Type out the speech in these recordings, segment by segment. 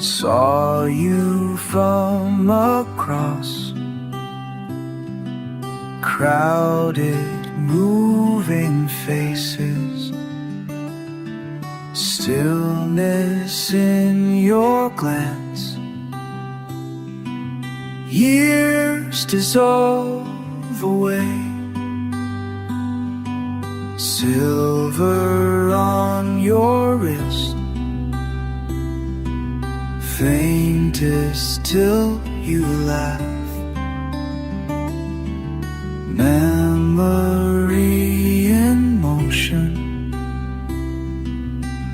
Saw you from across crowded, moving faces, stillness in your glance. Years dissolve away, silver on your wrist, faintest till you laugh. Memory in motion,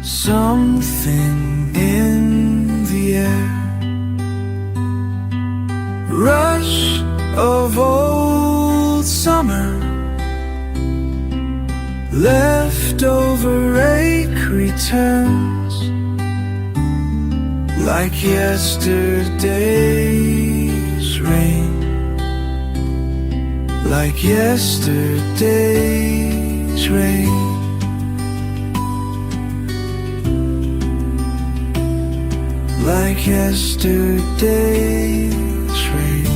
something in the air. Rush of old summer, leftover ache returns, like yesterday's rain, like yesterday's rain. Like yesterday's rain.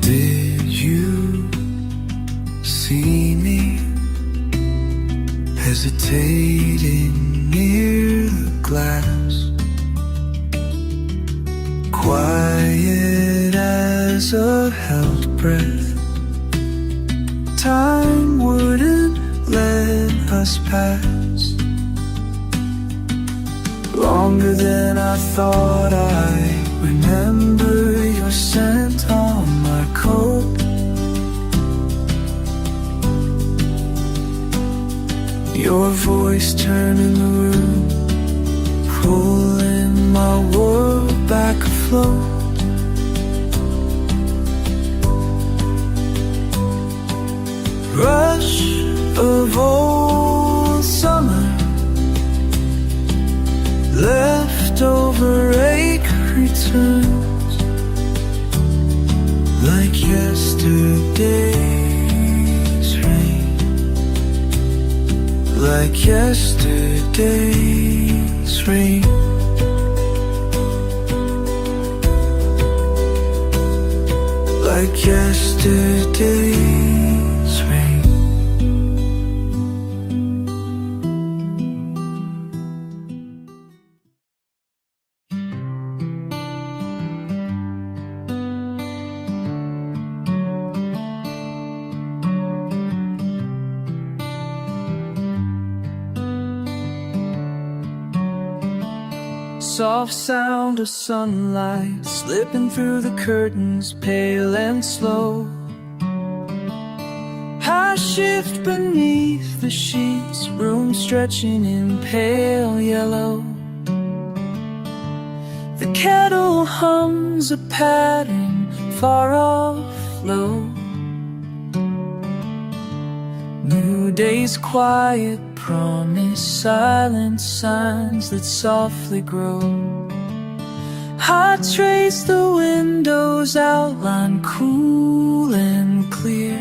Did you see me hesitating near the glass, quiet as a held breath? Time wouldn't let us pass. Longer than I thought I remember your scent on my coat. Your voice turning the room, pulling my world back afloat. Rush of old summer, leftover ache returns, like yesterday's rain, like yesterday's rain. Like yesterday's rain. Soft sound of sunlight slipping through the curtains, pale and slow. I shift beneath the sheets, room stretching in pale yellow. The kettle hums a pattern far off low. New day's quiet promise, silent signs that softly grow. I trace the window's outline, cool and clear.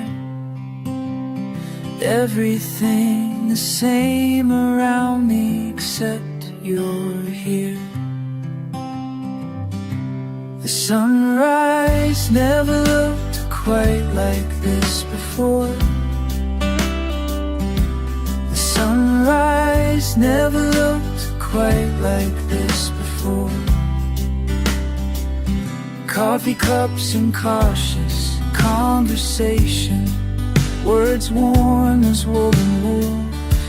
Everything the same around me except you're here. The sunrise never looked quite like this before. Sunrise never looked quite like this before. Coffee cups and cautious conversation, words warm as woven wool,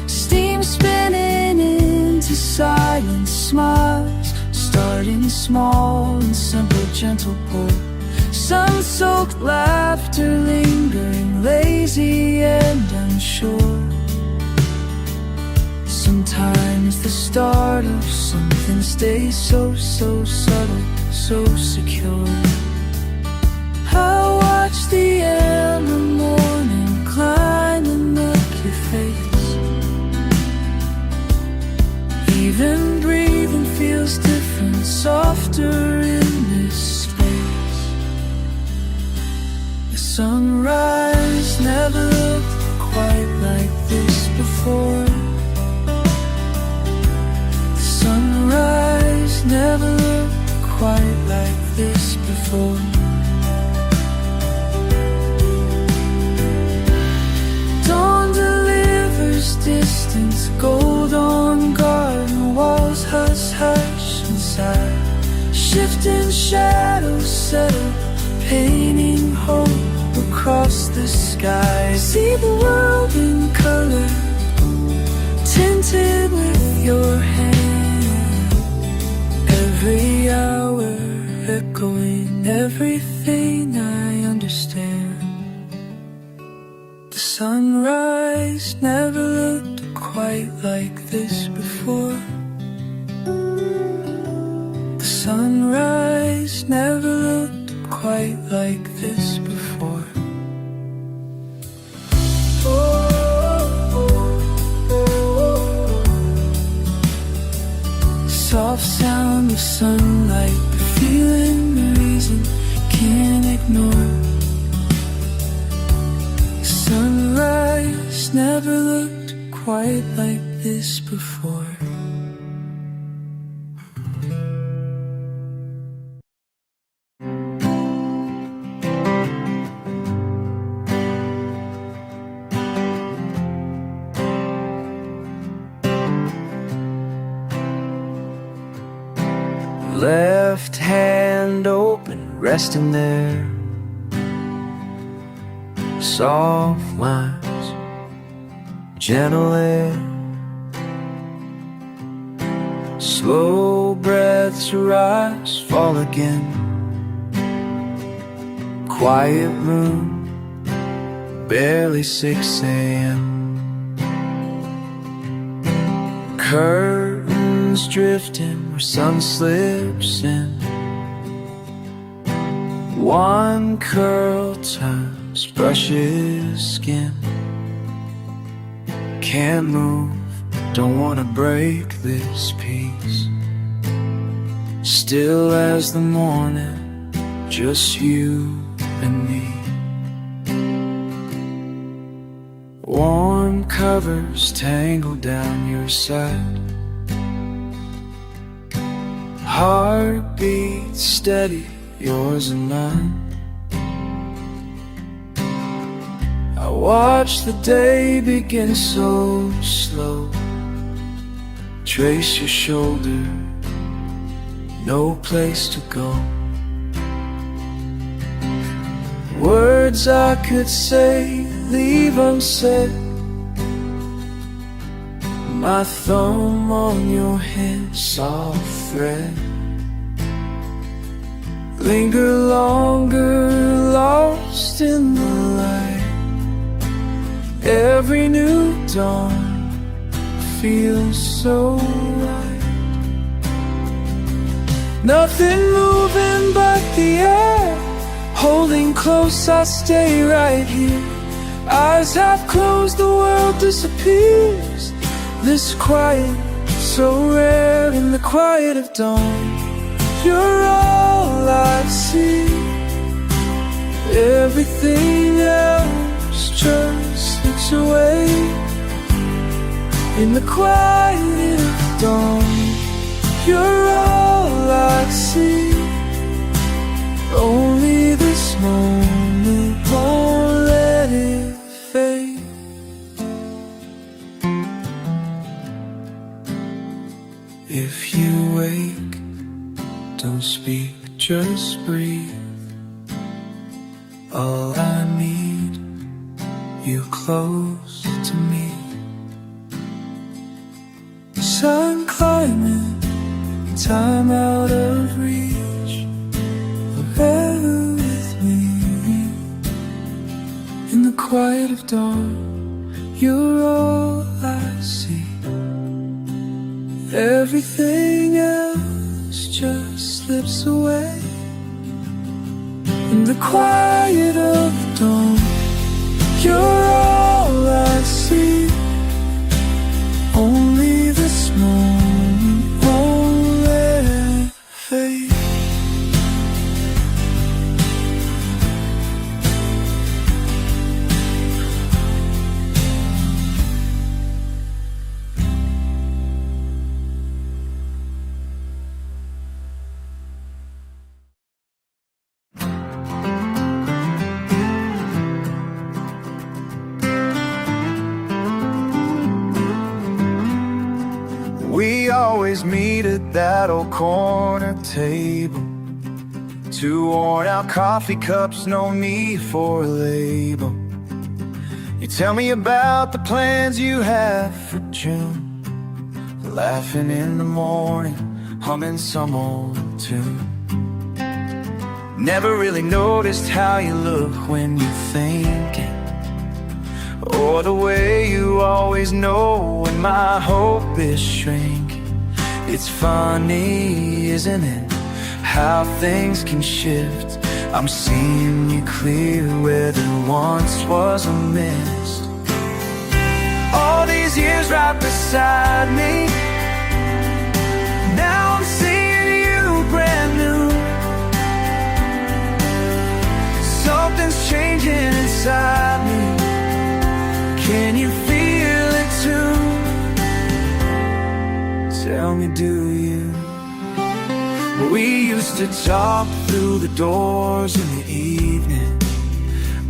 steam spinning into silent smiles, starting small and simple, gentle pour. Sun-soaked laughter lingering, lazy and unsure. Sometimes the start of something stays so subtle, so secure. I watch the amber morning climb and look your face. Even breathing feels different, softer in this space. The sunrise never looked quite like this before. this before. Dawn delivers distance, gold on garden walls, hush, hush inside. Shifting shadows settle, painting hope across the sky. See the world in color, tinted with your hand. Every hour echoing everything I understand. The sunrise never looked quite like this before. The sunrise never looked quite like this before. Soft sound of sunlight, the feeling, the reason can't ignore. The sunrise never looked quite like this before. Left hand open, resting there. Soft lines, gentle air. Slow breaths rise, fall again. Quiet room, barely 6 a.m. Curtains drifting where sun slips in. One curl turns, brushes skin. Can't move, don't wanna break this peace. Still as the morning, just you and me. Warm covers tangle down your side. Heartbeat steady, yours and mine. I watch the day begin so slow. Trace your shoulder, no place to go. Words I could say, leave unsaid. My thumb on your hand, soft thread. Linger longer, lost in the light. Every new dawn feels so right. Nothing moving but the air. Holding close, I stay right here. Eyes half closed, the world disappears. This quiet, so rare in the quiet of dawn. You're all I see. Everything else just slips away in the quiet of dawn. You're all I see. Only this moment, won't let it fade. If you wake, don't speak, just breathe. All I need, you close to me. Sun climbing, time out of reach. Forever with me. In the quiet of dawn, you're all I see. Everything else just slips away in the quiet of dawn. You're all I see. Only this moment, won't let it fade. always meet at that old corner table. Two worn out coffee cups, no need for a label. You tell me about the plans you have for June, laughing in the morning, humming some old tune. Never really noticed how you look when you're thinking, or the way you always know when my hope is shrinking. It's funny, isn't it, how things can shift. I'm seeing you clear where there once was a mist. All these years right beside me, now I'm seeing you brand new. Something's changing inside me. Can you feel it too? Tell me, do you? We used to talk through the doors in the evening.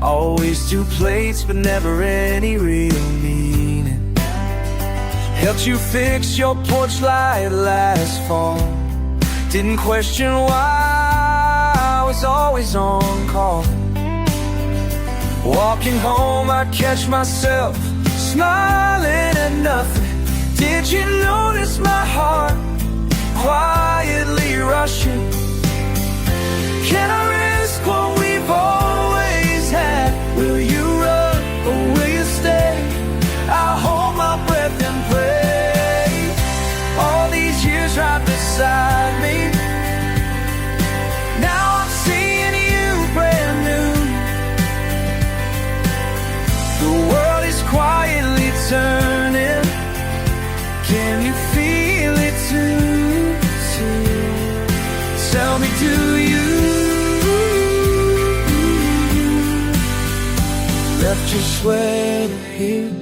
Always two plates, but never any real meaning. Helped you fix your porch light last fall. Didn't question why I was always on call. Walking home, I'd catch myself smiling at nothing. Did you notice my heart quietly rushing? Can I risk what we've always had? Will you run or will you stay? I'll hold my breath and pray. All these years right beside me, now I'm seeing you brand new. The world is quietly turning. Can you feel it too? Tell me, do you? Left your sweater here,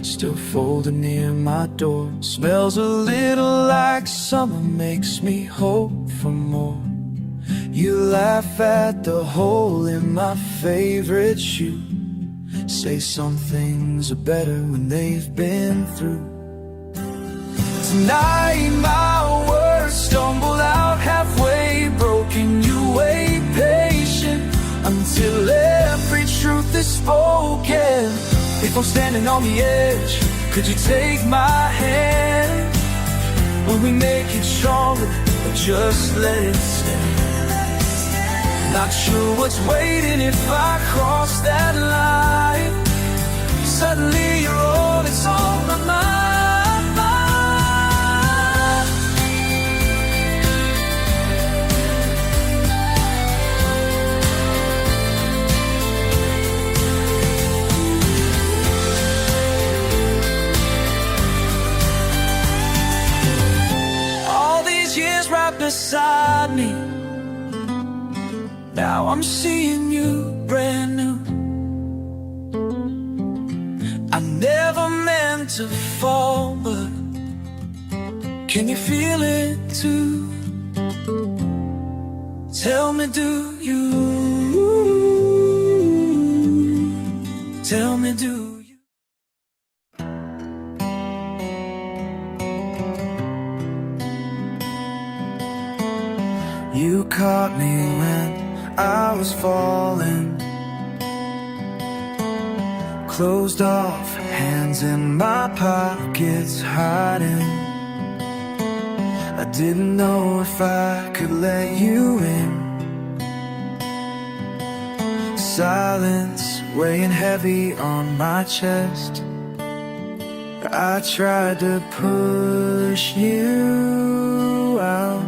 still folded near my door. Smells a little like summer, makes me hope for more. You laugh at the hole in my favorite shoe. Say some things are better when they've been through. Tonight my words stumbled out halfway, broken. You wait patient until every truth is spoken. If I'm standing on the edge, could you take my hand? Will we make it stronger or just let it stand? Not sure what's waiting if I cross that line. Suddenly you're all that's on my mind. All these years right beside me, now I'm seeing you brand new. I never meant to fall, but can you feel it too? Tell me, do you? Tell me, do you? You caught me when I was falling, closed off, hands in my pockets hiding. I didn't know if I could let you in. Silence weighing heavy on my chest. I tried to push you out,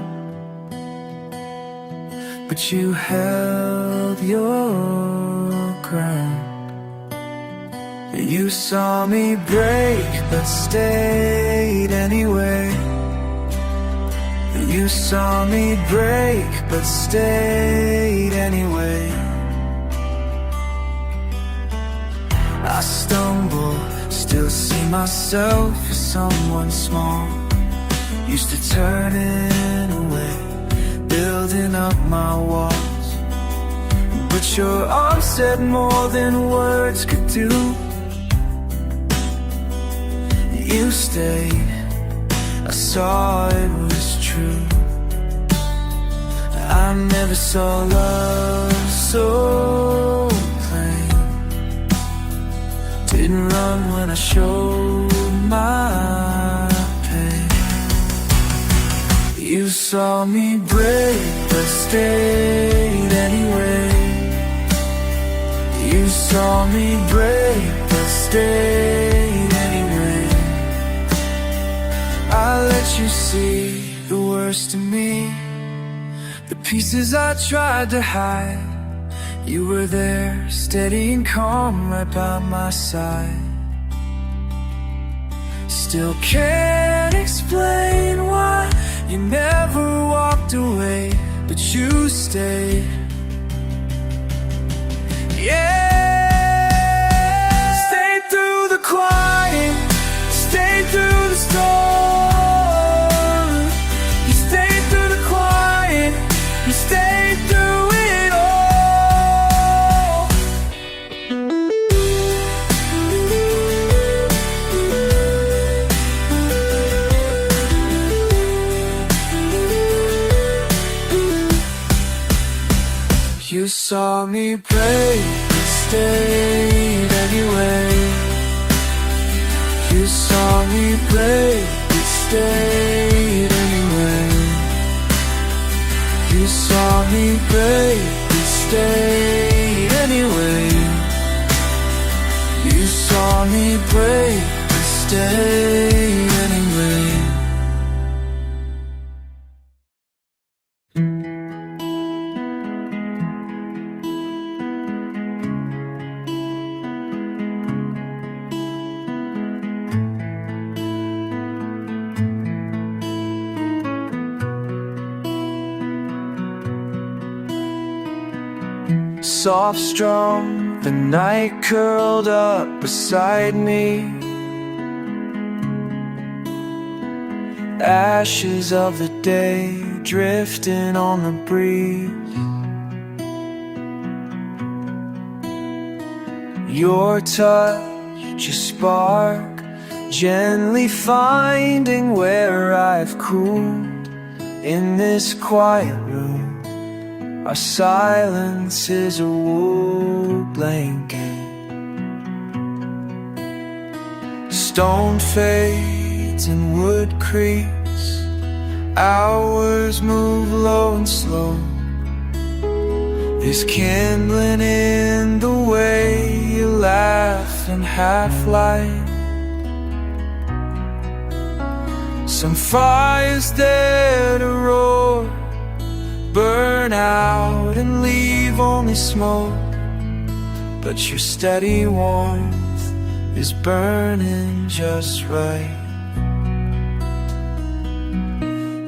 but you held your ground. You saw me break, but stayed anyway. You saw me break, but stayed anyway. I stumble, still see myself as someone small. Used to turning away, building up my walls. But your arms said more than words could do. You stayed, I saw it was true. I never saw love so plain. Didn't run when I showed my pain. You saw me break but stayed anyway. You saw me break but stayed anyway. I let you see the worst of me, the pieces I tried to hide. You were there, steady and calm, right by my side. Still can't explain why you never walked away, but you stayed. Yeah, stayed through the quiet, stayed through the storm. You stayed through the quiet, you stayed through it all. You saw me break but stayed anyway. You saw me break but stayed anyway. You saw me break but stayed anyway. You saw me break but stayed anyway. Soft strum, the night curled up beside me. Ashes of the day drifting on the breeze. Your touch, your spark, gently finding where I've cooled in this quiet room. Our silence is a wool blanket. Stone fades and wood creaks. Hours move low and slow. There's kindling in the way you laugh and half light. Some fires there to roar, burn out and leave only smoke. But your steady warmth is burning just right.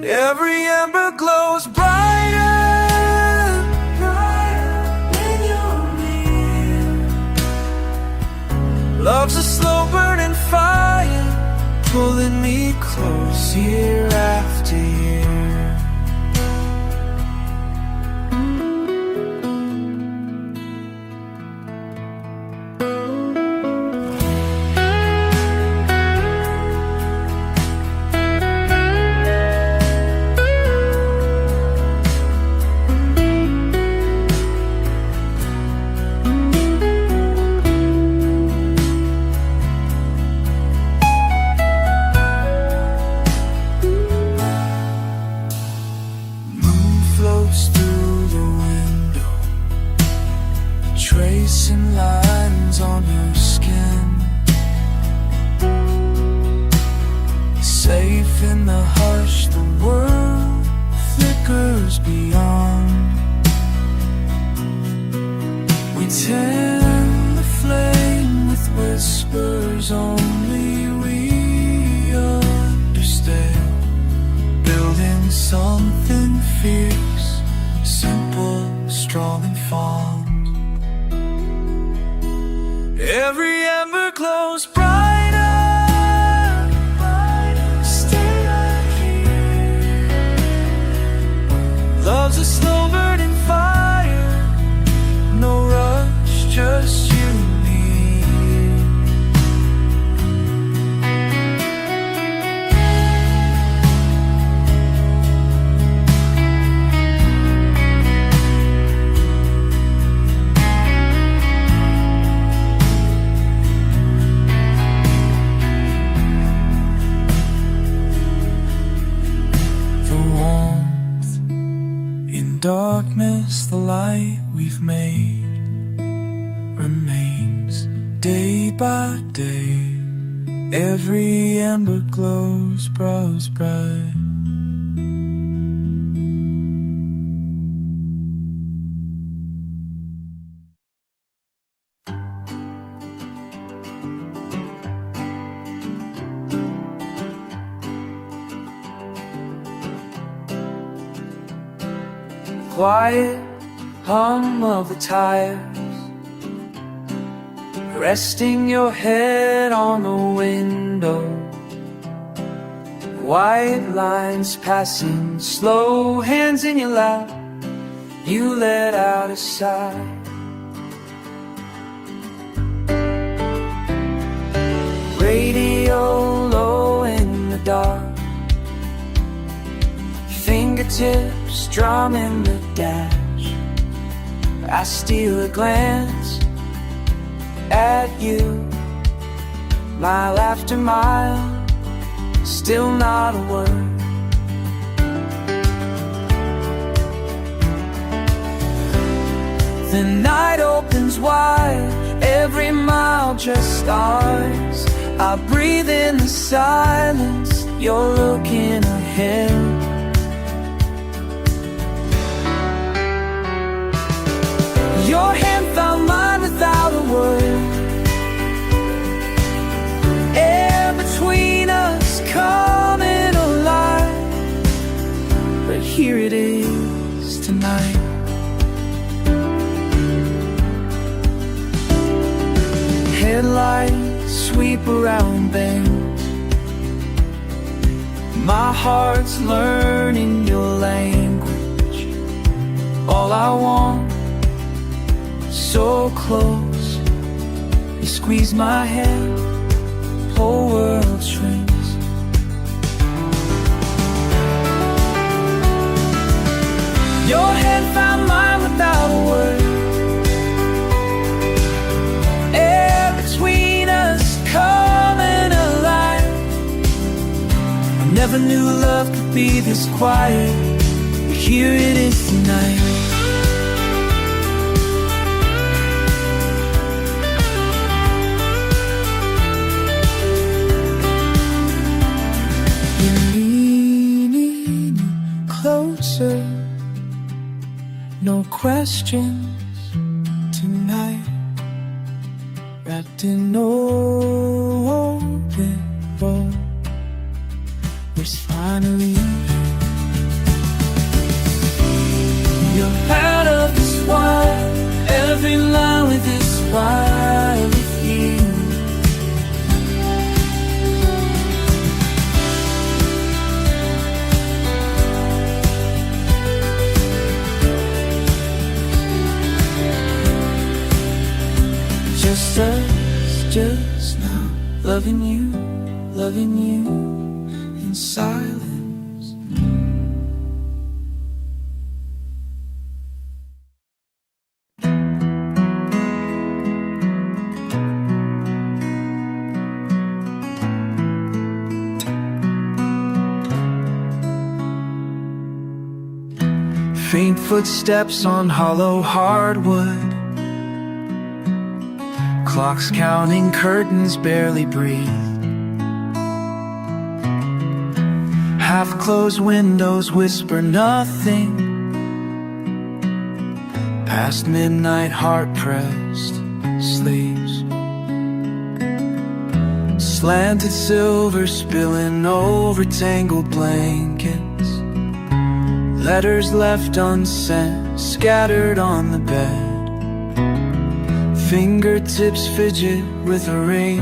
Every ember glows brighter, brighter when you're near. Love's a slow burning fire, pulling me close year after year. Tracing lines on your skin, safe in the hush, the world flickers beyond. We tend the flame with whispers only we understand, building something fierce, simple, strong and fond. Every ember glows brighter, brighter, stay right here. Love's a slow burning fire, no rush, just you and me. the light we've made remains day by day. Every ember glows bright. Quiet hum of the tires, resting your head on the window. White lines passing, slow hands in your lap, you let out a sigh. Radio low in the dark, fingertips drumming the dash. I steal a glance at you, mile after mile, still not a word. The night opens wide, every mile just stars. I breathe in the silence, you're looking ahead. Your hand found mine without a word. Air between us coming alive, but here it is tonight. Headlights sweep around bends, my heart's learning your language. All I want, so close, you squeeze my hand, whole world shrinks. Your hand found mine without a word. Air between us coming alive. I never knew love could be this quiet, but here it is tonight. Closer, no questions tonight. Wrapped in open road, we're finally. You're out of this world, every line with this right with you. Just us, just now, loving you in silence. Faint footsteps on hollow hardwood, clocks counting, curtains barely breathe. Half-closed windows whisper nothing. Past midnight, heart-pressed sleeps. Slanted silver spilling over tangled blankets. Letters left unsent, scattered on the bed. Fingertips fidget with a ring,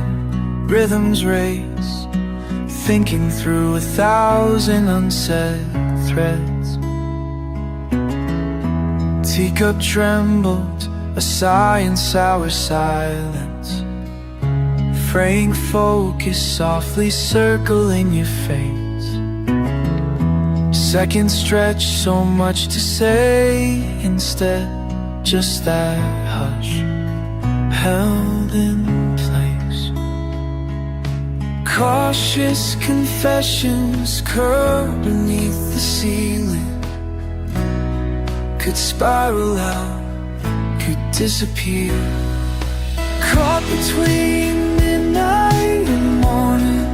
rhythms race, thinking through 1,000 unsaid threads. Teacup trembled, a sigh in sour silence. Fraying focus softly circling your face. Seconds stretch, so much to say, instead just that hush held in place. Cautious confessions curl beneath the ceiling. could spiral out, could disappear. Caught between midnight and morning,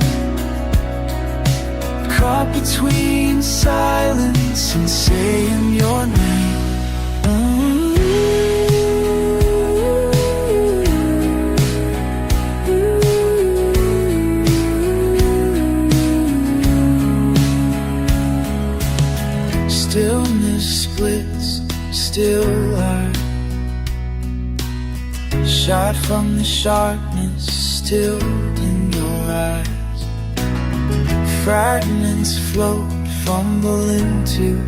caught between silence and saying your name. Stillness splits, still art, shot from the sharpness, still in your eyes. Fragments float, fumble into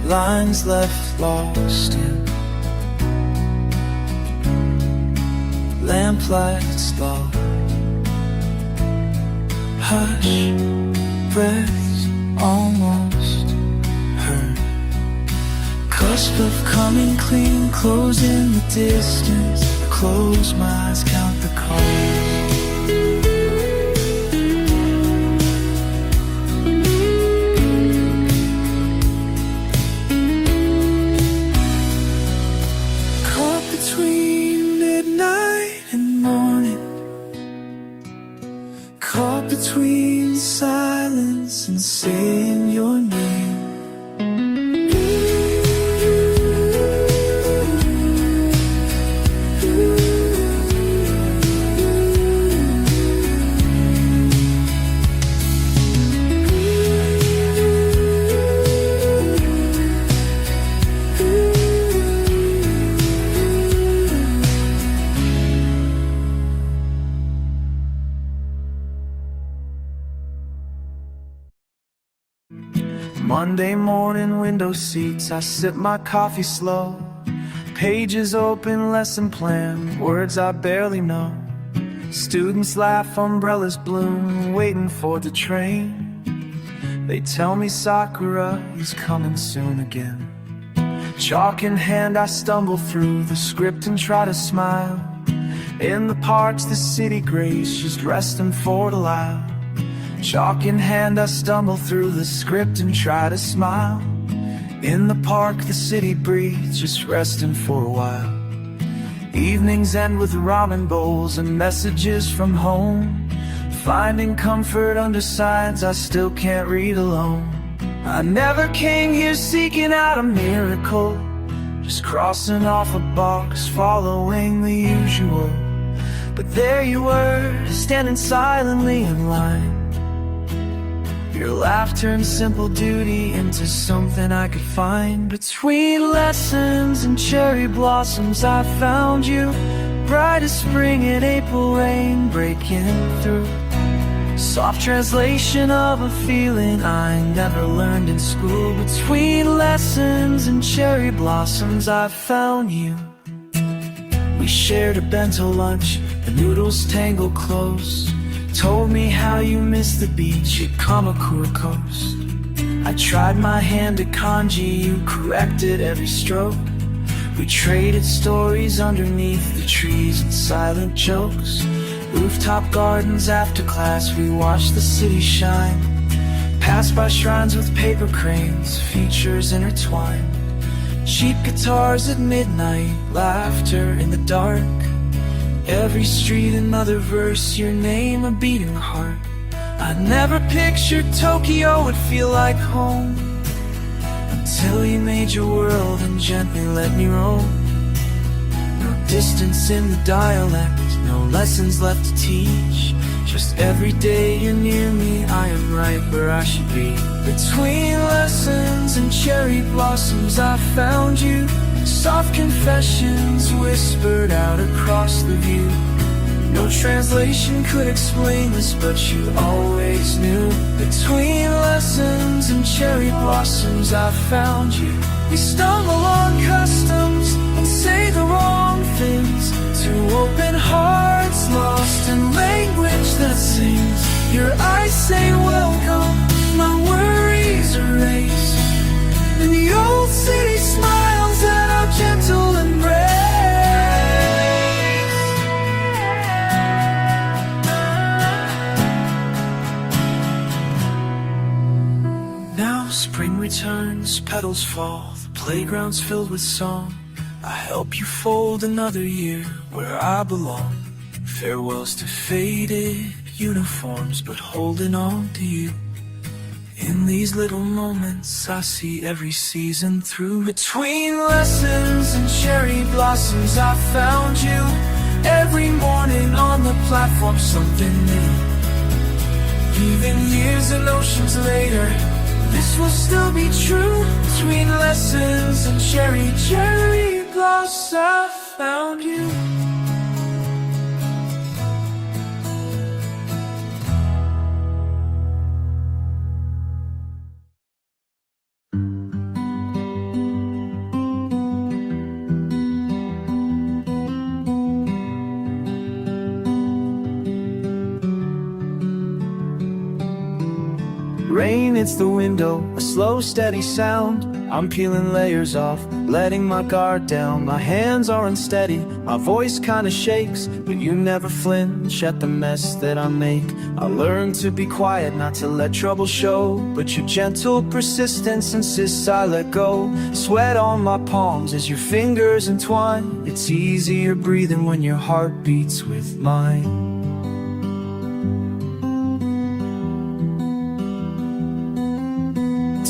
lines left lost in lamplights lost. Hush, breaths almost heard. Cusp of coming clean, closing the distance. I close my eyes, count the calls. Caught between midnight and morning, caught between silence and saying your name. Monday morning, window seats, I sip my coffee slow. Pages open, lesson plan, words I barely know. Students laugh, umbrellas bloom, waiting for the train. They tell me Sakura is coming soon again. Chalk in hand, I stumble through the script and try to smile. In the parks, the city grays, just resting for a while. Chalk in hand, I stumble through the script and try to smile. In the park, the city breathes, just resting for a while. Evenings end with ramen bowls and messages from home. Finding comfort under signs I still can't read alone. I never came here seeking out a miracle, just crossing off a box, following the usual. But there you were, standing silently in line. Your laugh turned simple duty into something I could find. Between lessons and cherry blossoms I found you, bright as spring and April rain breaking through. Soft translation of a feeling I never learned in school. Between lessons and cherry blossoms I found you. We shared a bento lunch, the noodles tangled close. Told me how you missed the beach at Kamakura Coast. I tried my hand at kanji, you corrected every stroke. We traded stories underneath the trees and silent jokes. Rooftop gardens after class, we watched the city shine. Passed by shrines with paper cranes, features intertwined. Cheap guitars at midnight, laughter in the dark. Every street another verse, your name a beating heart. I never pictured Tokyo would feel like home, until you made your world and gently let me roam. No distance in the dialect, no lessons left to teach. Just every day you're near me, I am right where I should be. Between lessons and cherry blossoms I found you. Soft confessions whispered out across the view. No translation could explain this, but you always knew. Between lessons and cherry blossoms I found you. We stumble on customs and say the wrong things. Two open hearts lost in language that sings. Your eyes say welcome, my worries erased. And the old city smiles at our gentle embrace. Now spring returns, petals fall, the playgrounds filled with song. I help you fold another year where I belong. Farewells to faded uniforms, but holding on to you. In these little moments, I see every season through. Between lessons and cherry blossoms, I found you. Every morning on the platform, something new. Even years and oceans later, this will still be true. Between lessons and cherry blossoms, I found you. Rain hits the window, a slow steady sound. I'm peeling layers off, letting my guard down. My hands are unsteady, my voice kinda shakes, but you never flinch at the mess that I make. I learned to be quiet, not to let trouble show, but your gentle persistence insists I let go. Sweat on my palms as your fingers entwine. It's easier breathing when your heart beats with mine.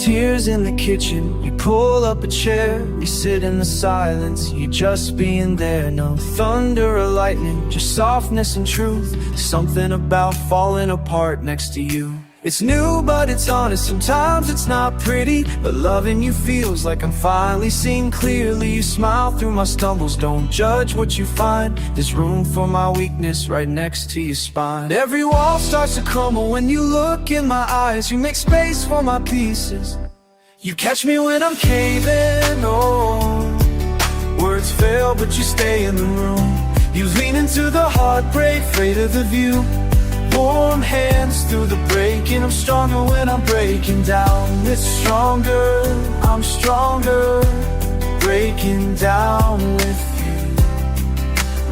Tears in the kitchen, you pull up a chair. You sit in the silence, you just being there. No thunder or lightning, just softness and truth. Something about falling apart next to you. It's new but it's honest, sometimes it's not pretty, but loving you feels like I'm finally seeing clearly. You smile through my stumbles, don't judge what you find. There's room for my weakness right next to your spine. Every wall starts to crumble when you look in my eyes. You make space for my pieces. You catch me when I'm caving, oh. Words fail but you stay in the room. You lean into the heartbreak, afraid of the view. Warm hands through the breaking. I'm stronger when I'm breaking down. It's stronger, I'm stronger. Breaking down with you,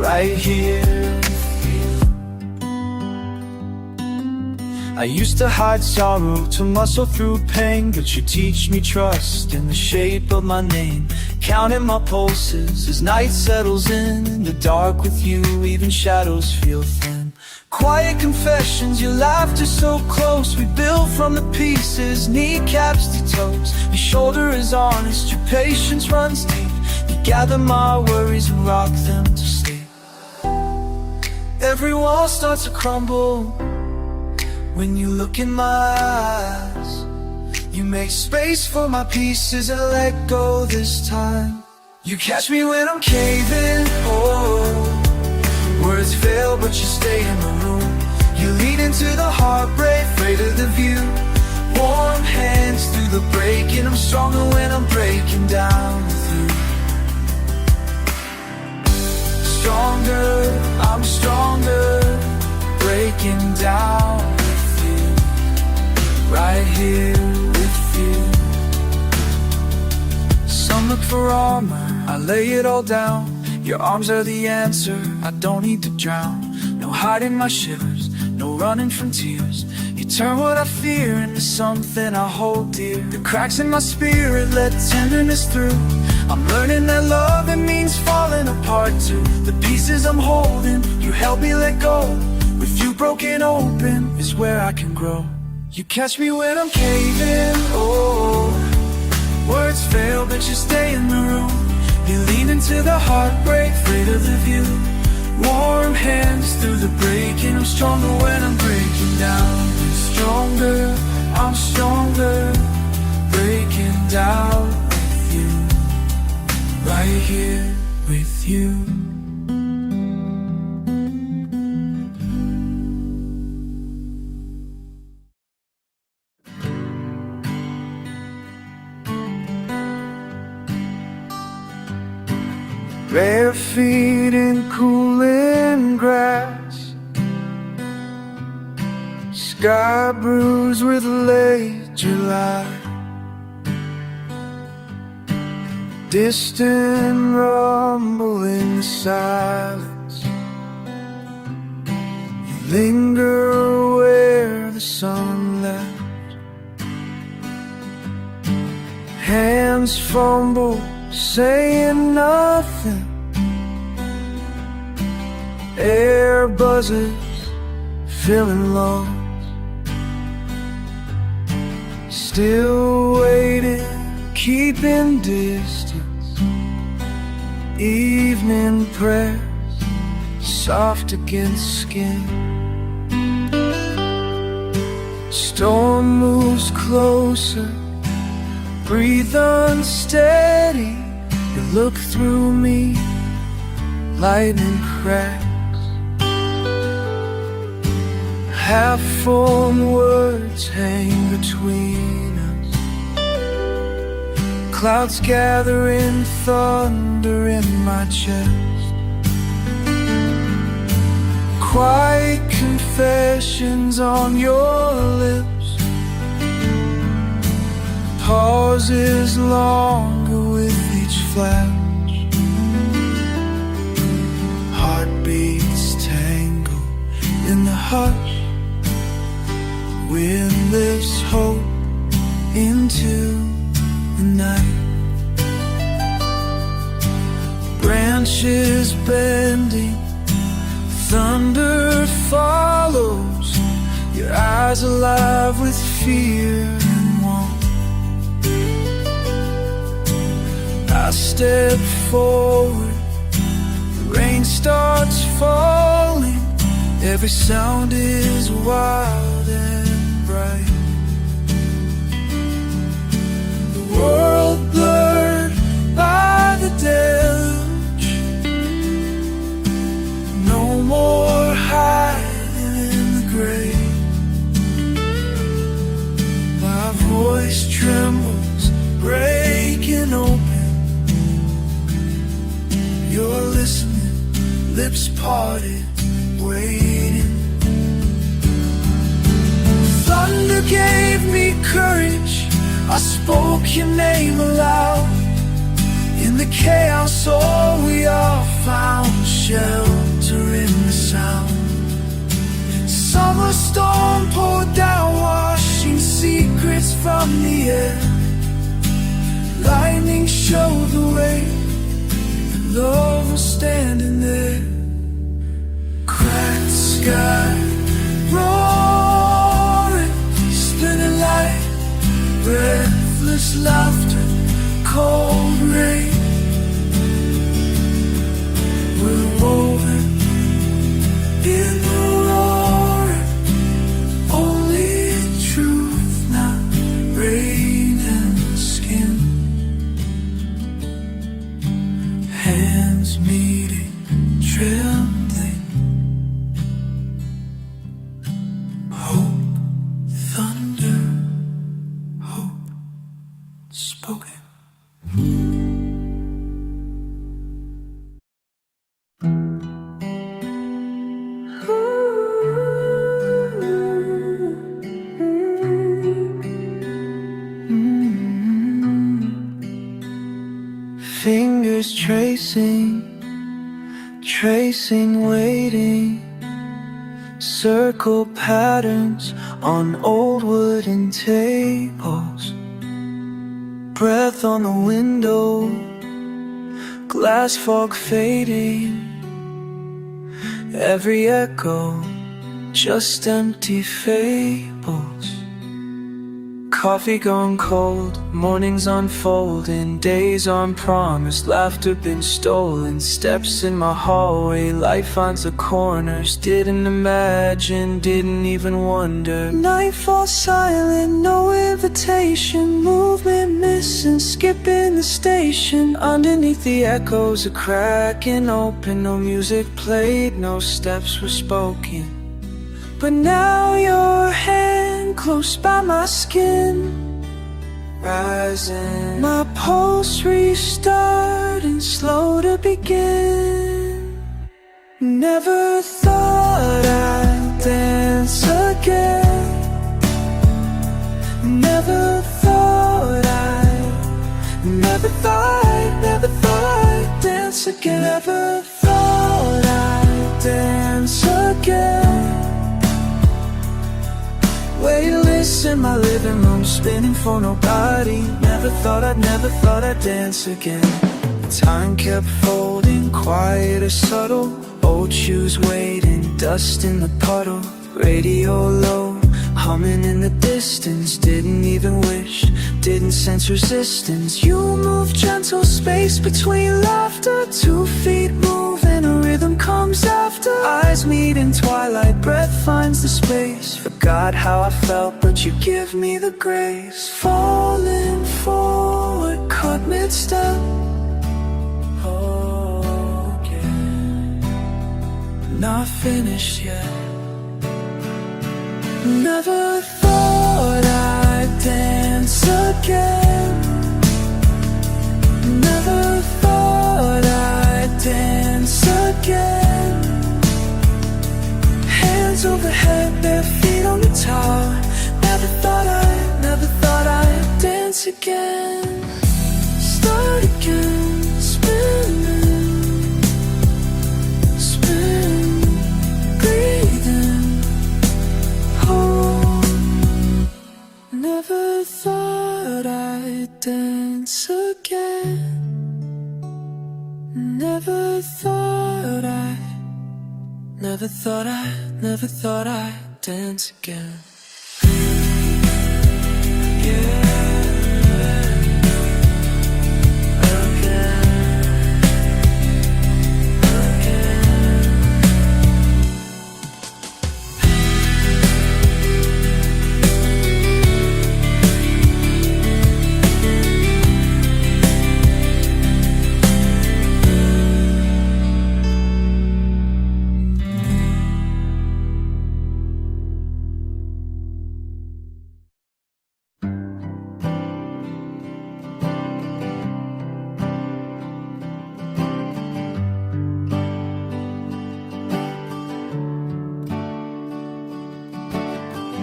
right here with you. I used to hide sorrow, to muscle through pain, but you teach me trust in the shape of my name. Counting my pulses as night settles in the dark with you, even shadows feel thin. Quiet confessions, your laughter so close. We build from the pieces, kneecaps to toes. Your shoulder is honest, your patience runs deep. You gather my worries and rock them to sleep. Every wall starts to crumble when you look in my eyes. You make space for my pieces and let go this time. You catch me when I'm caving, oh. Words fail but you stay in the room. You lead into the heartbreak, afraid of the view. Warm hands through the breaking. I'm stronger when I'm breaking down with you. Stronger, I'm stronger. Breaking down with you, right here with you. Some look for armor, I lay it all down. Your arms are the answer, I don't need to drown. No hiding my shivers, no running from tears. You turn what I fear into something I hold dear. The cracks in my spirit let tenderness through. I'm learning that love, it means falling apart too. The pieces I'm holding, you help me let go. With you broken open is where I can grow. You catch me when I'm caving, oh. Words fail but you stay in the room. You lean into the heartbreak, afraid of the view. Warm hands through the breaking. I'm stronger when I'm breaking down. Stronger, I'm stronger. Breaking down with you, right here with you. Bare feet in cooling grass, sky bruised with late July. Distant rumble in the silence. You linger where the sun left. Hands fumble, saying nothing. Air buzzes, feeling lost. Still waiting, keeping distance. Evening prayers, soft against skin. Storm moves closer, breathe unsteady. You look through me, lightning cracks. Half-formed words hang between us. Clouds gathering, thunder in my chest. Quiet confessions on your lips. Pauses longer with each flash. Heartbeats tangle in the hush. Wind lifts hope into the night. Branches bending, thunder follows. Your eyes alive with fear and want. I step forward, the rain starts falling. Every sound is wild and bright. The world blurred by the deluge. No more hiding in the grave. My voice trembles, breaking open. You're listening, lips parted, waiting. Thunder gave me courage. I spoke your name aloud. In the chaos, all we all found shelter in the sound. Summer storm poured down, washing secrets from the air. Lightning showed the way, and love was standing there. Cracked sky, roaring, spinning light, breathless laughter, cold rain. We're woven in the roaring, only truth, not rain and skin. Hands meeting, trembling. Hope, thunder, hope spoken. Fingers tracing, waiting. Circle patterns on old wooden tables. Breath on the window, glass fog fading. Every echo, just empty fables. Coffee gone cold, mornings unfolding, days unpromised, laughter been stolen. Steps in my hallway, light finds the corners. Didn't imagine, didn't even wonder. Night falls silent, no invitation. Movement missing, skipping the station. Underneath the echoes, a cracking open. No music played, no steps were spoken. But now your hand close by my skin, rising. My pulse restarting, slow to begin. Never thought I'd dance again. Never thought I'd dance again. Never thought I'd dance again. Weightless wheels in my living room spinning for nobody. Never thought I'd dance again. Time kept folding, quiet or subtle. Old shoes waiting, dust in the puddle. Radio low, humming in the distance. Didn't even wish, didn't sense resistance. You move gentle, space between laughter. 2 feet move and a rhythm comes after. Eyes meet in twilight, breath finds the space. Forgot how I felt, but you give me the grace. Falling forward, caught mid-step. Not finished yet. Never thought I'd dance again. Never thought I'd dance again. Hands overhead, bare feet on the tower. Never thought I'd dance again. Start again, spinning, spin, breathing. Oh, never thought I'd dance again. Never thought I'd dance again.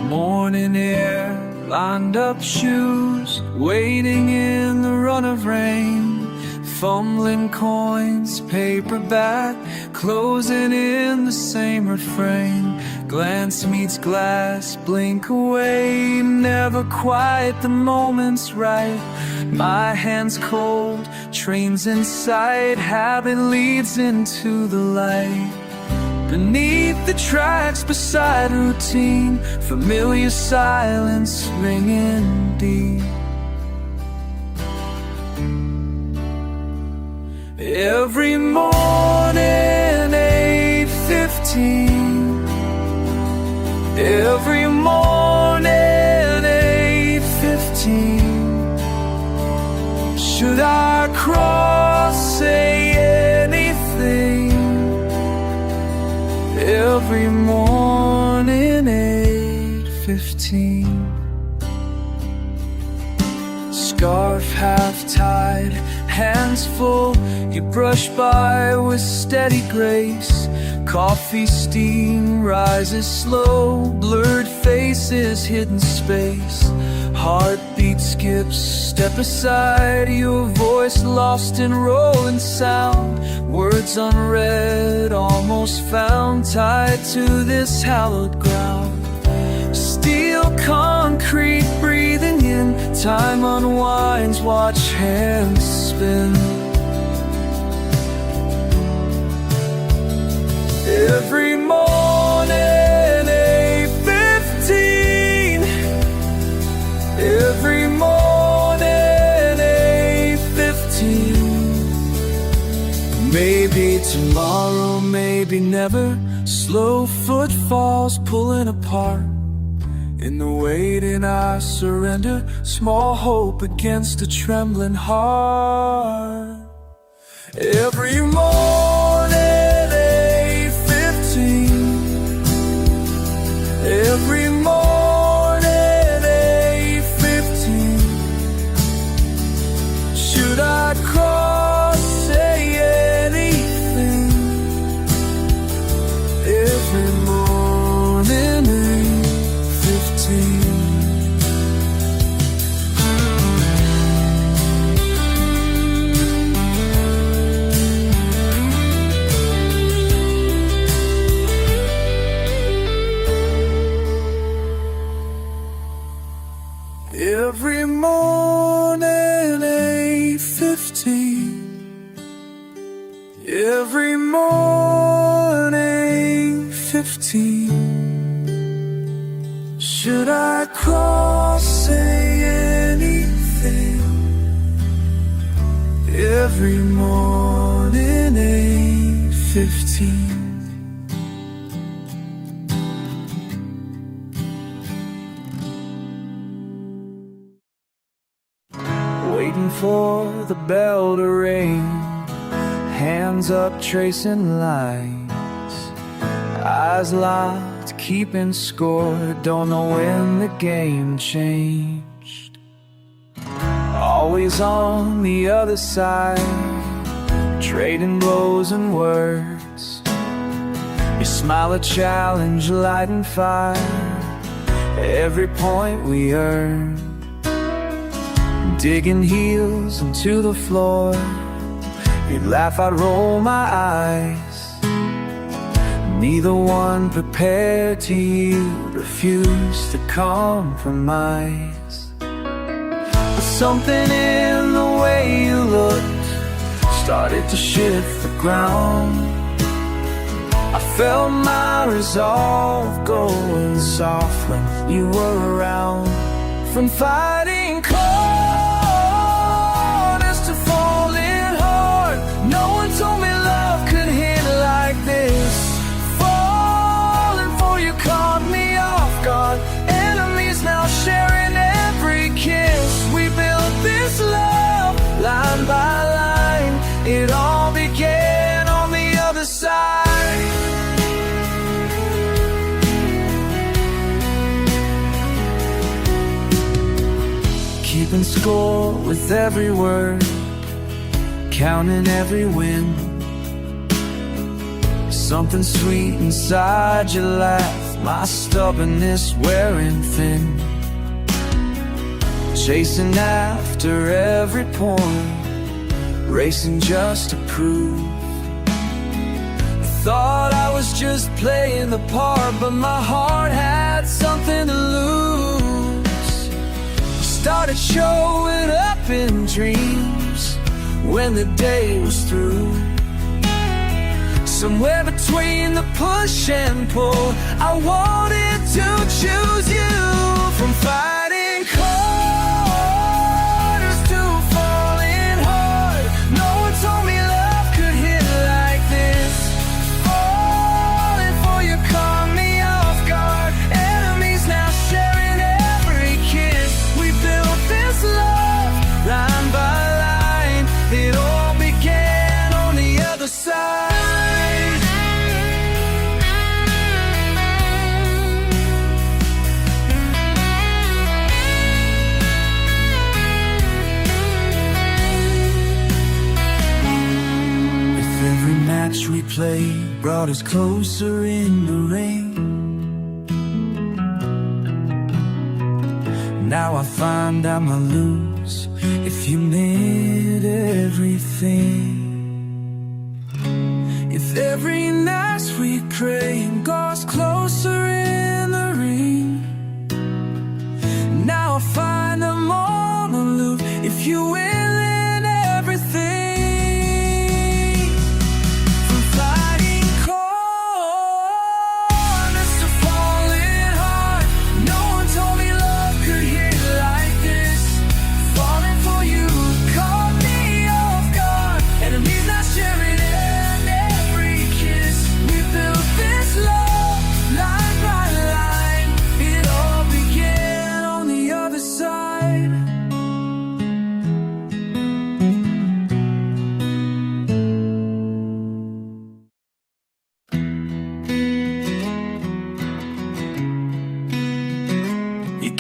Morning air, lined up shoes, waiting in the run of rain. Fumbling coins, paperback, closing in the same refrain. Glance meets glass, blink away, never quite the moment's right. My hands cold, trains in sight, habit leads into the light. Beneath the tracks, beside routine, familiar silence ringing deep. Every morning, 8:15. Every morning, 8:15. Should I cross, say anything? Every morning, 8:15. Scarf half tied, hands full, you brush by with steady grace. Coffee steam rises slow, blurred faces, hidden space. Heartbeat skips, step aside, your voice lost in rolling sound. Words unread, almost found, tied to this hallowed ground. Steel concrete breathing in, time unwinds, watch hands spin. Every morning, 8:15. Every morning, 8:15. Maybe tomorrow, maybe never. Slow footfalls pulling apart. In the waiting I surrender, small hope against a trembling heart. Every morning, 8:15. Every morning, 8:15. Should I cross, say anything? Every morning, 8:15. Every morning, 15. Should I cross, say anything? Every morning, 8:15. Waiting for the bell to ring, hands up tracing lines, eyes locked keeping score, don't know when the game changed. Always on the other side, trading blows and words. Your smile a challenge, lighting fire, every point we earned. Digging heels into the floor, you'd laugh, I'd roll my eyes. Neither one prepared to yield, refused to compromise. But something in the way you looked started to shift the ground. I felt my resolve going soft when you were around. From fighting corners to falling hard, no one told me love could hit like this. Falling for you caught me off guard. Enemies now sharing every kiss. We built this love line by line. It all began on the other side. Keeping score with every word, counting every win. Something sweet inside your laugh, my stubbornness wearing thin. Chasing after every point, racing just to prove. Thought I was just playing the part, but my heart had something to lose. Started showing up in dreams when the day was through. Somewhere between the push and pull, I wanted to choose you. From fighting corners to falling hard, no one told me love could hit like this. Falling for you caught me off guard. Enemies now sharing every kiss. We built this love line by line. It all began on the other side. We played brought us closer in the rain. Now I find I might lose if you meant everything. If every night we crave goes closer in the ring. Now I find I'm on aloof if you will in everything.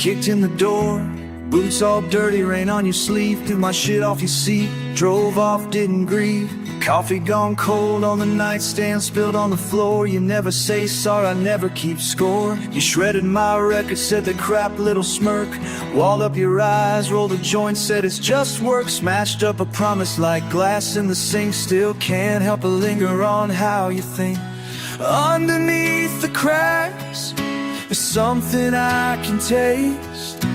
Kicked in the door, boots all dirty, rain on your sleeve. Threw my shit off your seat, drove off, didn't grieve. Coffee gone cold on the nightstand, spilled on the floor. You never say sorry, I never keep score. You shredded my record, said the crap little smirk. Walled up your eyes, rolled a joint, said it's just work. Smashed up a promise like glass in the sink. Still can't help but linger on how you think. Underneath the cracks, there's something I can taste.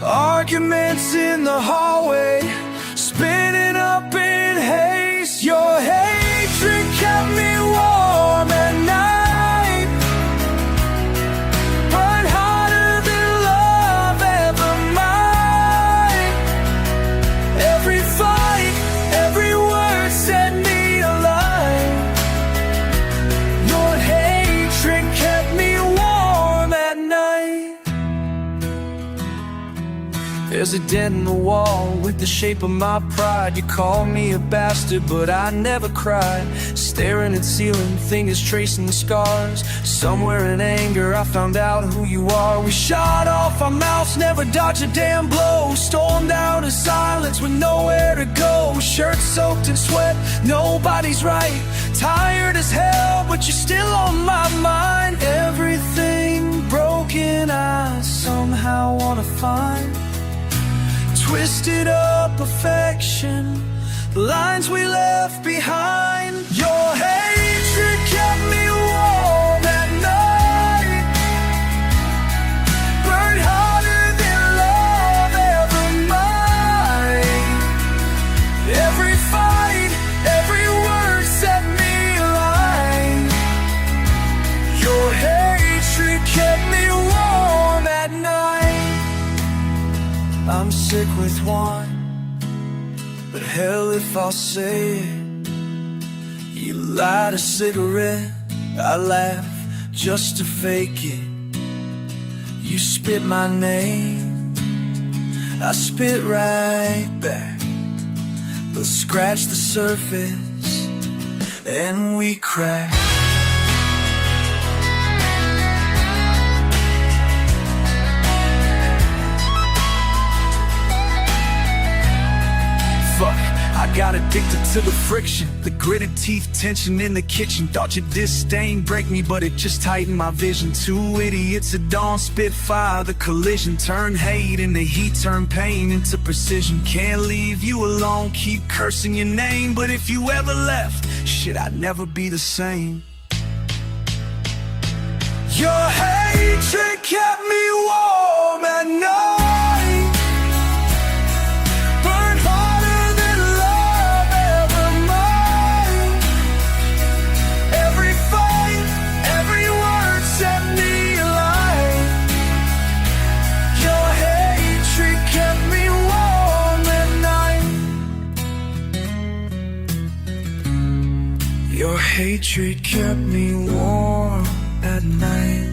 Arguments in the hallway, spinning up in haste. Your hatred hatred kept me warm at night, but harder than love ever might. Every fight, every word set me alight. Your hatred kept me warm at night. There's a dent in the wall with the shape of my pride. You call me a bastard, but I never cried. Staring at ceiling, fingers tracing the scars. Somewhere in anger I found out who you are. We shot off our mouths, never dodged a damn blow. Stormed out of silence with nowhere to go. Shirt soaked in sweat, nobody's right. Tired as hell, but you're still on my mind. Everything broken I somehow wanna find. Twisted up affection, the lines we left behind. Your hatred kept me warm at night, burned harder than love ever might. Every fight, every word set me alight. Your hatred kept me warm at night. I'm sick with one, but hell if I'll say it. You light a cigarette, I laugh just to fake it. You spit my name, I spit right back. But scratch the surface and we crack. Fuck, I got addicted to the friction, the gritted teeth tension in the kitchen. Thought your disdain break me, but it just tightened my vision. Two idiots at dawn, spitfire, the collision. Turn hate into heat, turn pain into precision. Can't leave you alone, keep cursing your name. But if you ever left, shit, I'd never be the same. Your hatred kept me warm at night, burned harder than love ever might. Every fight, every word set me alight. Your hatred kept me warm at night. Your hatred kept me warm at night.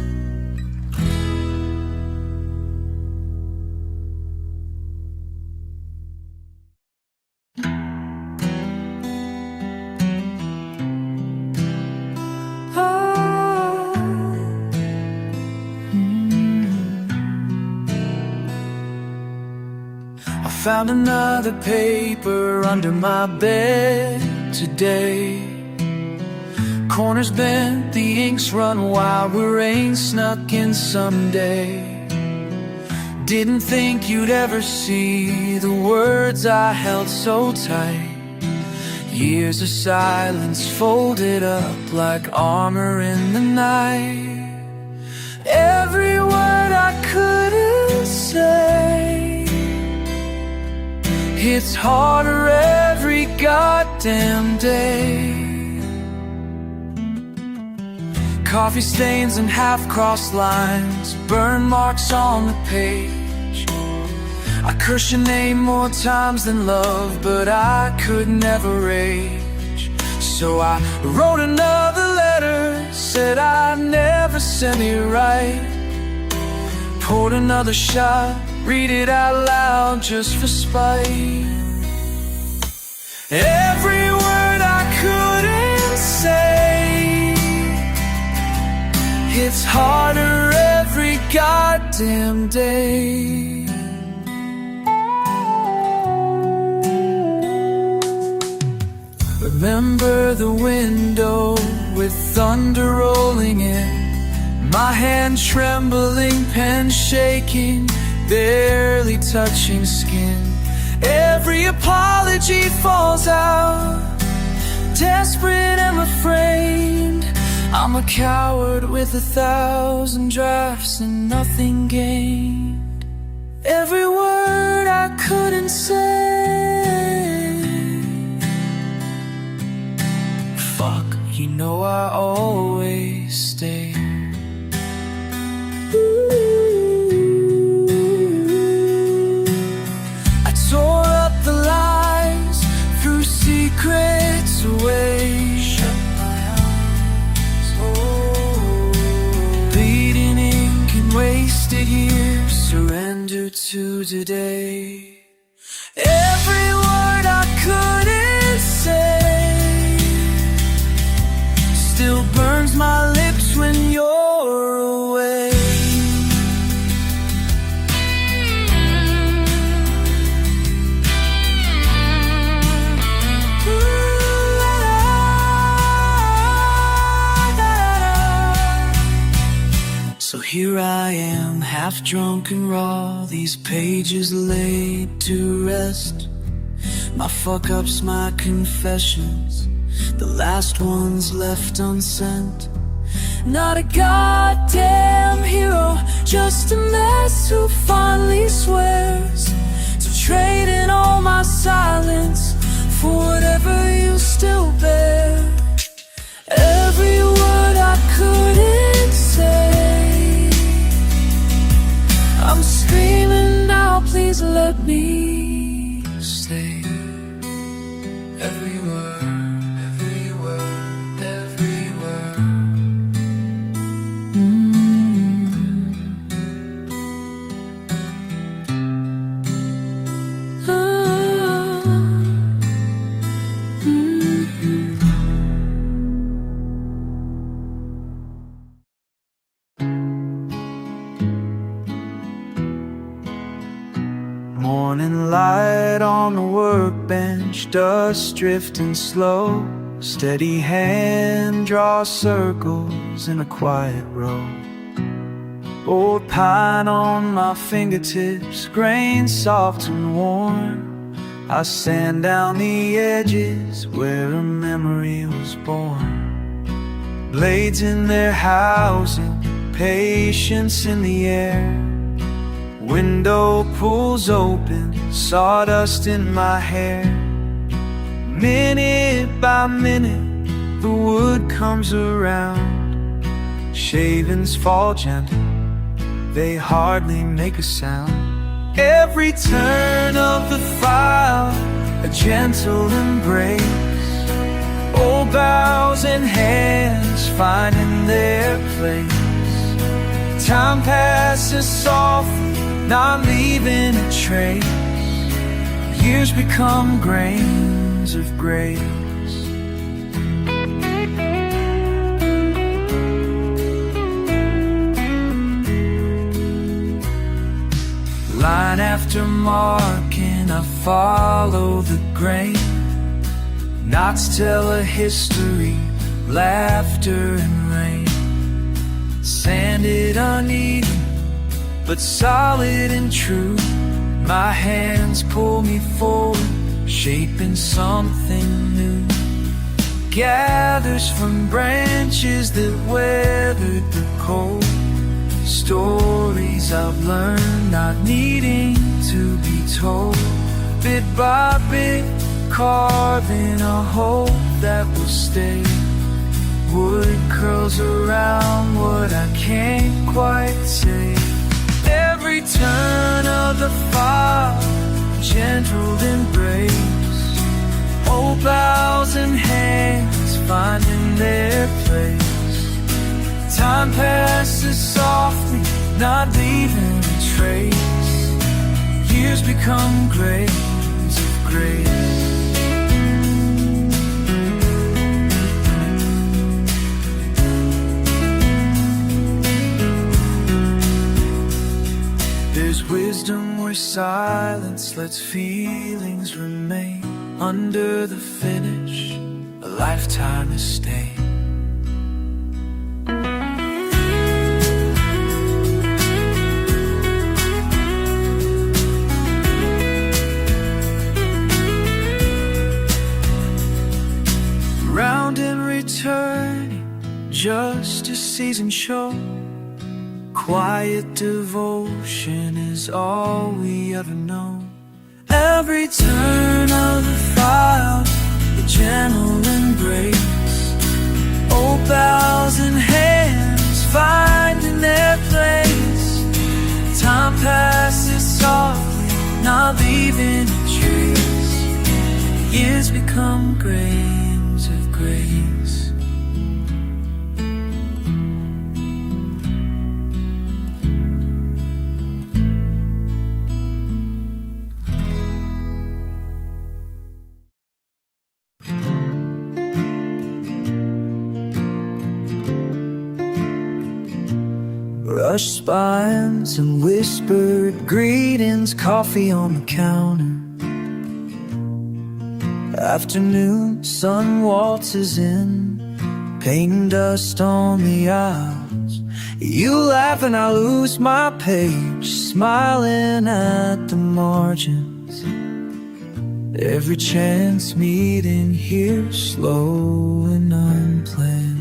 I found another paper under my bed today. Corners bent, the ink's run wild, where rain snuck in someday. Didn't think you'd ever see the words I held so tight. Years of silence folded up like armor in the night. Every word I couldn't say hits harder every goddamn day. Coffee stains and half-crossed lines, burn marks on the page. I curse your name more times than love, but I could never rage. So I wrote another letter, said I'd never send it right. Poured another shot, read it out loud just for spite. Every word I couldn't say hits harder every goddamn day. Remember the window with thunder rolling in, my hand trembling, pen shaking, barely touching skin. Every apology falls out, desperate and refrained. I'm a coward with 1,000 drafts and nothing gained. Every word I couldn't say he know I always stay. I tore up the lies, threw secrets away. Shut my eyes, bleeding ink and wasted years, surrender to today. Every word I couldn't say still burns my lips when you're away. So here I am, half drunk and raw, these pages laid to rest. My fuck-ups, my confessions, the last ones left unsent. Not a goddamn hero, just a mess who finally swears to trade in all my silence for whatever you still bear. Every word I couldn't say, I'm screaming now, please let me stay. Every word, every word, every word. Morning light on the workbench, dust drifting slow. Steady hand draws circles in a quiet row. Old pine on my fingertips, grain soft and warm. I sand down the edges where a memory was born. Blades in their housing, patience in the air. Window pulls open, sawdust in my hair. Minute by minute, the wood comes around. Shavings fall gentle, they hardly make a sound. Every turn of the file, a gentle embrace. Old boughs and hands finding their place. Time passes softly, not leaving a trace. Years become grains of grace. Line after marking, I follow the grain. Knots tell a history, laughter and rain. Sanded uneven, but solid and true. My hands pull me forward, shaping something new. Gathers from branches that weathered the cold. Stories I've learned, not needing to be told. Bit by bit, carving a hope that will stay. Wood curls around what I can't quite say. Every turn of the file, gentle embrace. Old boughs and hands finding their place. Time passes softly, not leaving a trace. Years become grains of grace. There's wisdom where silence lets feelings remain. Under the finish, a lifetime is staying. Round and returning, just a season show. Quiet devotion is all we ever know. Every turn of the file, a gentle embrace. 1,000 hands finding their place. Time passes softly, not leaving a trace. Years become grains of grace. Brushed spines and whispered greetings, coffee on the counter. Afternoon sun waltzes in, painting dust on the aisles. You laugh and I lose my page, smiling at the margins. Every chance meeting here, slow and unplanned.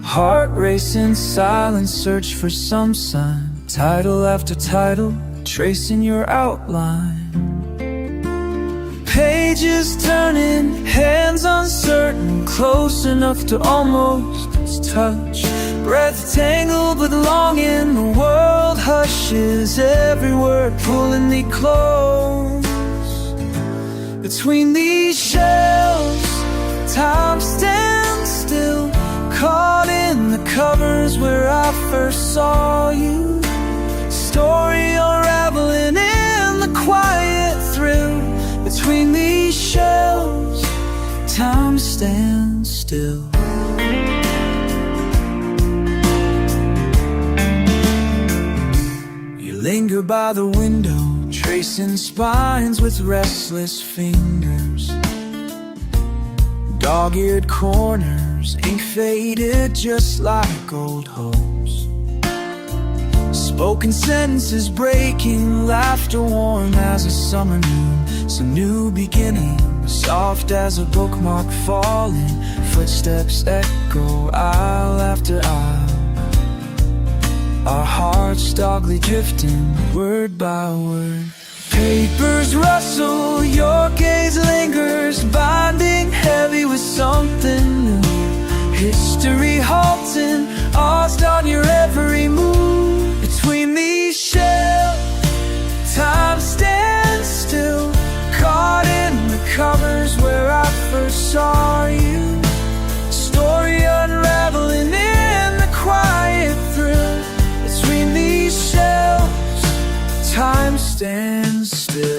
Heart racing, silent search for some sign. Title after title, tracing your outline. Pages turning, hands uncertain, close enough to almost touch. Breath tangled with longing, the world hushes, every word pulling me close. Between these shelves, time stands still, caught in the covers where I first saw you. Story unraveling in the quiet thrill. Between these shelves, time stands still. You linger by the window, tracing spines with restless fingers. Dog-eared corners, ink faded just like old hopes. Spoken sentences breaking, laughter warm as a summer noon. Some new beginning, soft as a bookmark falling. Footsteps echo aisle after aisle. Our hearts dogly drifting, word by word. Papers rustle, your gaze lingers, binding heavy with something new. History halting, paused on your every move. Between these shelves, time stands still, caught in the covers where I first saw you. Story unraveling in the quiet thrill. Between these shelves, time stands still.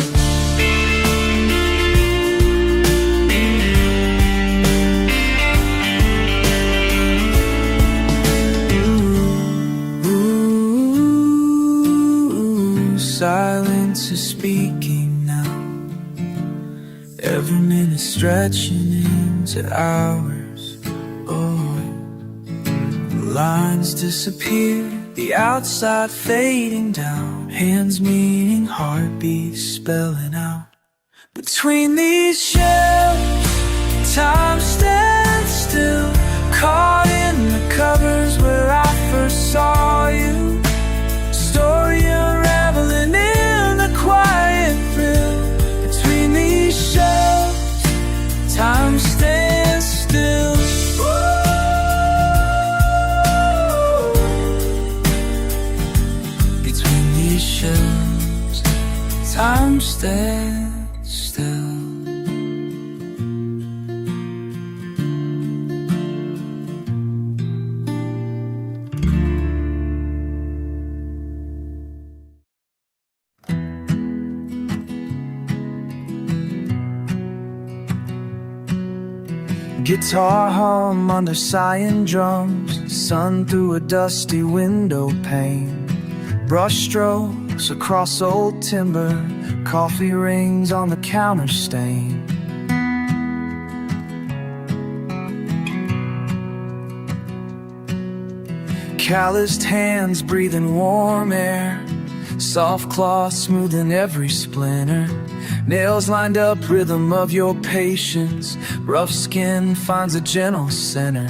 Silence is speaking now, every minute stretching into hours. Oh, the lines disappear, the outside fading down, hands meeting, heartbeats spelling out. Between these shelves, time stands still, caught in the covers where I first saw you. Story unraveling in the quiet thrill. Between these shelves, time stands still. Whoa. Between these shelves, time stands still. Guitar hum under sighing drums, sun through a dusty window pane. Brush strokes across old timber, coffee rings on the counter stain. Calloused hands breathing warm air, soft cloth smoothing every splinter. Nails lined up, rhythm of your patience. Rough skin finds a gentle center.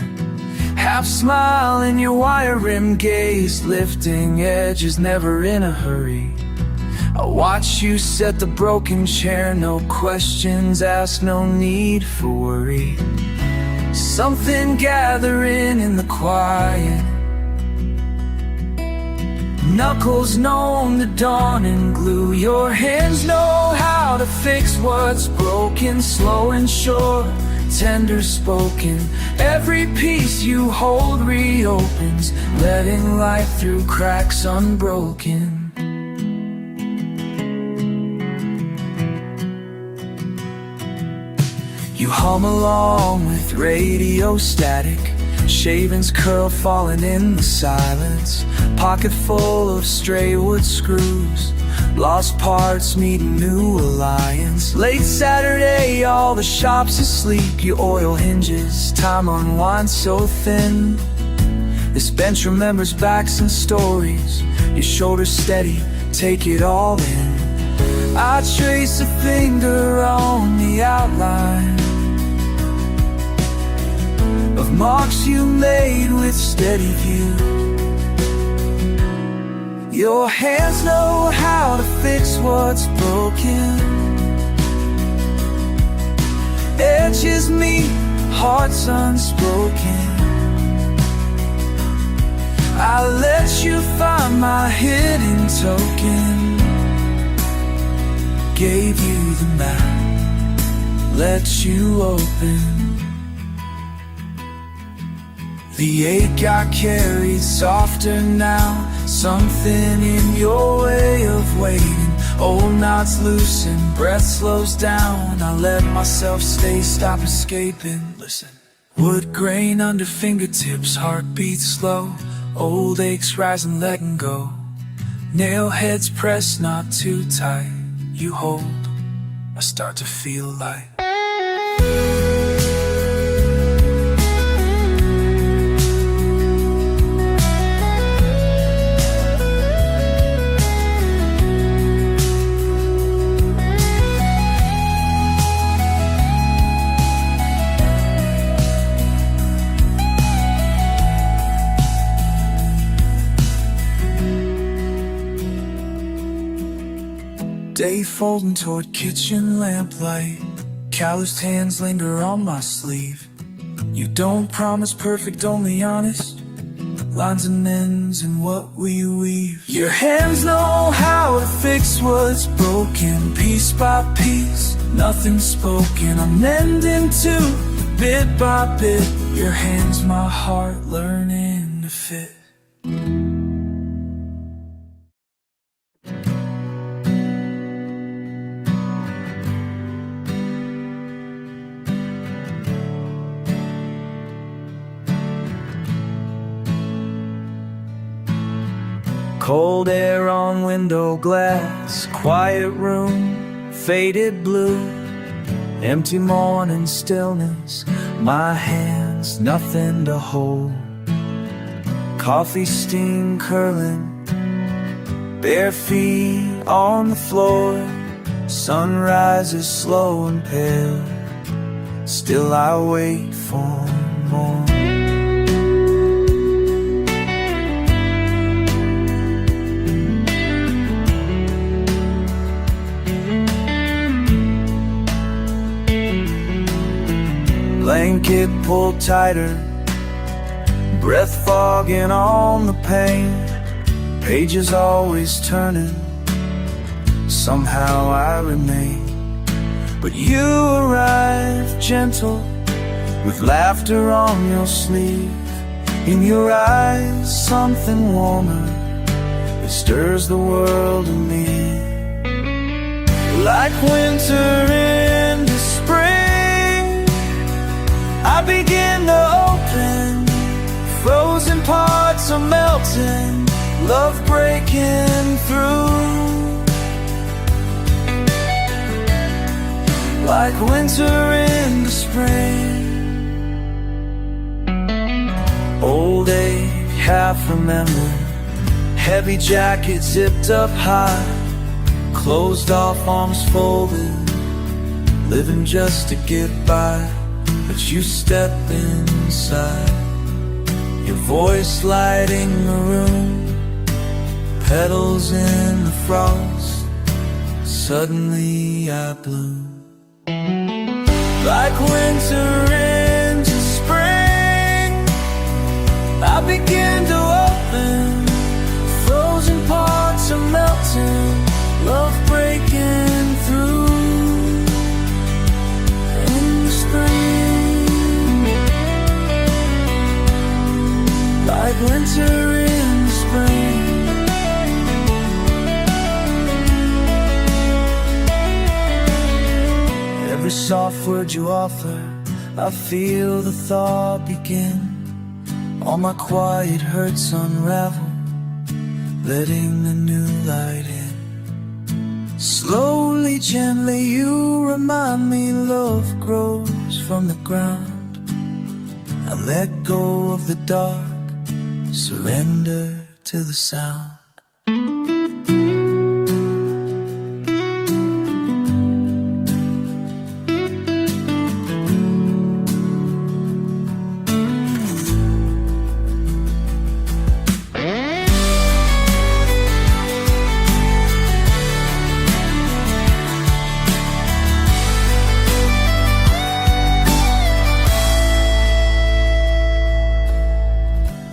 Half smile in your wire-rimmed gaze, lifting edges, never in a hurry. I watch you set the broken chair, no questions asked, no need for worry. something gathering in the quiet. Knuckles known the dawn and glue. Your hands know how to fix what's broken. Slow and sure, tender spoken. Every piece you hold reopens, letting light through cracks unbroken. You hum along with radio static. Shavings curl falling in the silence. Pocket full of stray wood screws. Lost parts meet a new alliance. Late Saturday, all the shops asleep. You oil hinges, time unwinds so thin. This bench remembers backs and stories. Your shoulders steady, take it all in. I trace a finger on the outline of marks you made with steady view. Your hands know how to fix what's broken. Edges meet, hearts unspoken. I let you find my hidden token. Gave you the map, let you open. The ache I carried softer now. Something in your way of waiting. Old knots loosen, breath slows down. I let myself stay, stop escaping. Listen. Wood grain under fingertips, heartbeat slow. Old aches rise and letting go. Nail heads pressed not too tight. You hold, I start to feel light. Day folding toward kitchen lamplight. Calloused hands linger on my sleeve. You don't promise perfect, only honest. Lines and ends and what we weave. Your hands know how to fix what's broken. Piece by piece, nothing spoken. I'm mending too, bit by bit. Your hands, my heart, learning to fit. Cold air on window glass, quiet room, faded blue. Empty morning stillness, my hands, nothing to hold. Coffee steam curling, bare feet on the floor. Sunrise is slow and pale, still I wait for more. Blanket pulled tighter, breath fogging on the pain. Pages always turning, somehow I remain. But you arrive gentle, with laughter on your sleeve. In your eyes, something warmer, it stirs the world in me. Like winter into spring, I begin to open. Frozen parts are melting, love breaking through. Like winter into spring. Old age, half remembered. Heavy jacket zipped up high. Closed off, arms folded. Living just to get by. But you step inside, your voice lighting the room. Petals in the frost, suddenly I bloom. Like winter into spring. winter in spring. Every soft word you offer, I feel the thought begin. All my quiet hurts unravel, letting the new light in. Slowly, gently, you remind me love grows from the ground. I let go of the dark, surrender to the sound.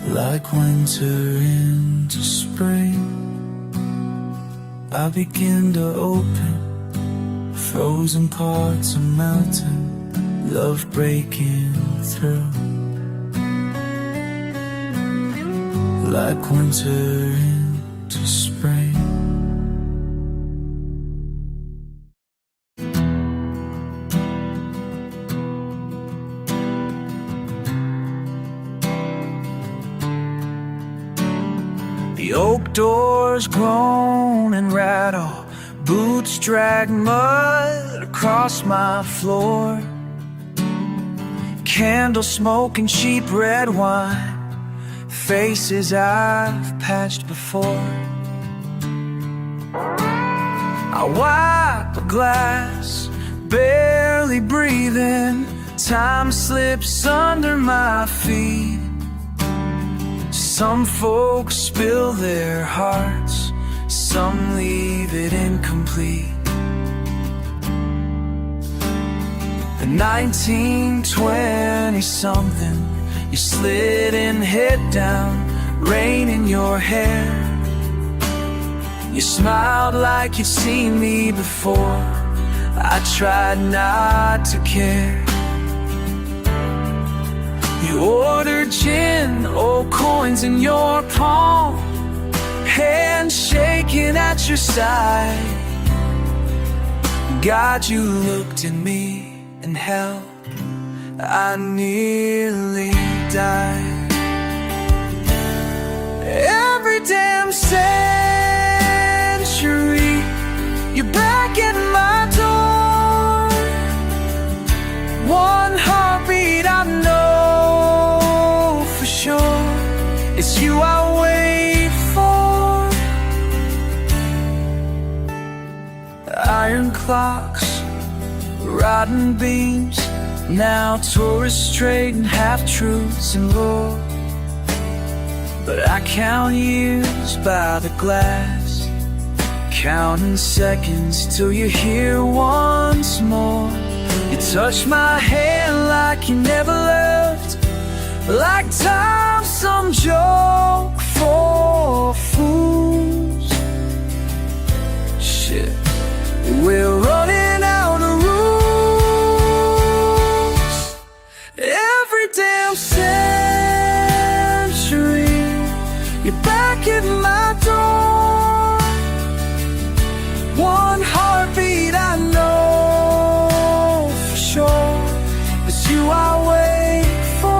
Like winter into spring, I begin to open. Frozen parts are melting, love breaking through. Like winter into spring. The oak doors groan and rattle, boots drag mud across my floor. Candle smoke and cheap red wine, faces I've patched before. I wipe a glass, barely breathing. Time slips under my feet. Some folks spill their hearts, some leave it incomplete. The 1920-something, you slid in head down, rain in your hair. You smiled like you'd seen me before. I tried not to care. You ordered gin, old coins in your palm, hand shaking at your side. God, you looked at me and hell, I nearly died. Every damn century, you're back at my door. One heartbeat, I know for sure it's you I wait for. Iron clocks, rotten beams, now tourists trading half-truths and lore. But I count years by the glass, counting seconds till you're here once more. You touch my hand like you never left, like time's some joke for fools. Shit, we're running out of rules. Every damn century, you're back at my door. One heartbeat, I know for sure it's you I wait for.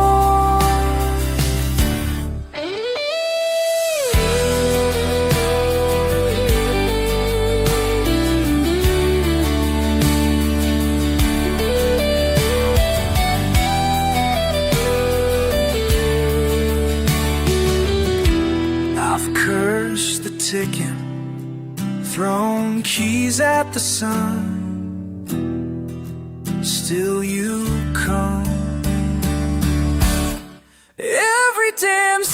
I've cursed the ticking, thrown keys at the sun, still you come. Every damn